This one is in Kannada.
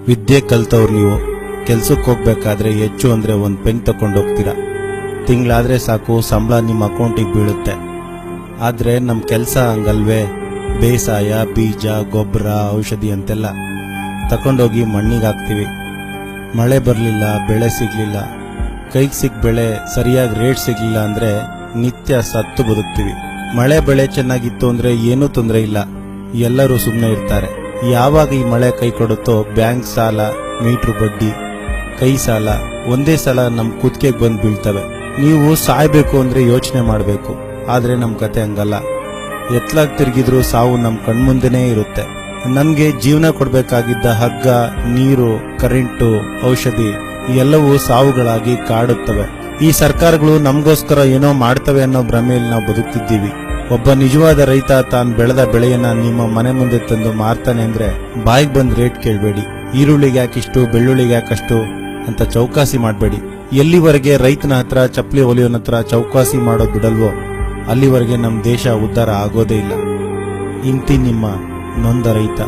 ವಿದ್ಯೆ ಕಲ್ತವ್ರು ನೀವು ಕೆಲ್ಸಕ್ಕೆ ಹೋಗ್ಬೇಕಾದ್ರೆ ಹೆಚ್ಚು ಅಂದ್ರೆ ಒಂದು ಪೆನ್ ತಕೊಂಡು ಹೋಗ್ತೀರಾ. ತಿಂಗಳಾದ್ರೆ ಸಾಕು ಸಂಬಳ ನಿಮ್ಮ ಅಕೌಂಟಿಗೆ ಬೀಳುತ್ತೆ. ಆದ್ರೆ ನಮ್ಮ ಕೆಲಸ ಹಂಗಲ್ವೇ? ಬೇಸಾಯ, ಬೀಜ, ಗೊಬ್ಬರ, ಔಷಧಿ ಅಂತೆಲ್ಲ ತಕೊಂಡೋಗಿ ಮಣ್ಣಿಗೆ ಹಾಕ್ತೀವಿ. ಮಳೆ ಬರಲಿಲ್ಲ, ಬೆಳೆ ಸಿಗ್ಲಿಲ್ಲ, ಕೈಗೆ ಸಿಕ್ಕ ಬೆಳೆ ಸರಿಯಾಗಿ ರೇಟ್ ಸಿಗ್ಲಿಲ್ಲ ಅಂದ್ರೆ ನಿತ್ಯ ಸತ್ತು ಬದುಕ್ತೀವಿ. ಮಳೆ ಬೆಳೆ ಚೆನ್ನಾಗಿತ್ತು ಅಂದ್ರೆ ಏನೂ ತೊಂದರೆ ಇಲ್ಲ, ಎಲ್ಲರೂ ಸುಮ್ಮನೆ ಇರ್ತಾರೆ. ಯಾವಾಗ ಈ ಮಳೆ ಕೈ ಕೊಡುತ್ತೋ ಬ್ಯಾಂಕ್ ಸಾಲ, ಮೀಟ್ರು ಬಡ್ಡಿ, ಕೈ ಸಾಲ ಒಂದೇ ಸಲ ನಮ್ಮ ಕುತ್ತಿಗೆಗೆ ಬಂದು ಬೀಳ್ತವೆ. ನೀವು ಸಾಯ್ಬೇಕು ಅಂದ್ರೆ ಯೋಚನೆ ಮಾಡಬೇಕು. ಆದ್ರೆ ನಮ್ಮ ಕತೆ ಹಂಗಲ್ಲ. ಎತ್ಲಾಗ್ ತಿರುಗಿದ್ರು ಸಾವು ನಮ್ಮ ಕಣ್ಮುಂದೆನೇ ಇರುತ್ತೆ. ನಮ್ಗೆ ಜೀವನ ಕೊಡ್ಬೇಕಾಗಿದ್ದ ಹಗ್ಗ, ನೀರು, ಕರೆಂಟು, ಔಷಧಿ ಎಲ್ಲವೂ ಸಾವುಗಳಾಗಿ ಕಾಡುತ್ತವೆ. ಈ ಸರ್ಕಾರಗಳು ನಮಗೋಸ್ಕರ ಏನೋ ಮಾಡ್ತವೆ ಅನ್ನೋ ಭ್ರಮೆಯಲ್ಲಿ ನಾವು ಬದುಕ್ತಿದ್ದೀವಿ. ಒಬ್ಬ ನಿಜವಾದ ರೈತ ತಾನು ಬೆಳೆದ ಬೆಳೆಯನ್ನ ನಿಮ್ಮ ಮನೆ ಮುಂದೆ ತಂದು ಮಾರ್ತಾನೆ ಅಂದ್ರೆ ಬಾಯಿಗೆ ಬಂದ್ ರೇಟ್ ಕೇಳಬೇಡಿ. ಈರುಳ್ಳಿಗೆ ಯಾಕಿಷ್ಟು, ಬೆಳ್ಳುಳ್ಳಿಗೆ ಯಾಕಷ್ಟು ಅಂತ ಚೌಕಾಸಿ ಮಾಡಬೇಡಿ. ಎಲ್ಲಿವರೆಗೆ ರೈತನ ಹತ್ರ, ಚಪ್ಪಲಿ ಹೊಲಿಯೋನ ಹತ್ರ ಚೌಕಾಸಿ ಮಾಡೋದು ಬಿಡಲ್ವೋ ಅಲ್ಲಿವರೆಗೆ ನಮ್ಮ ದೇಶ ಉದ್ಧಾರ ಆಗೋದೇ ಇಲ್ಲ. ಇಂತಿ ನಿಮ್ಮ ನೊಂದ ರೈತ.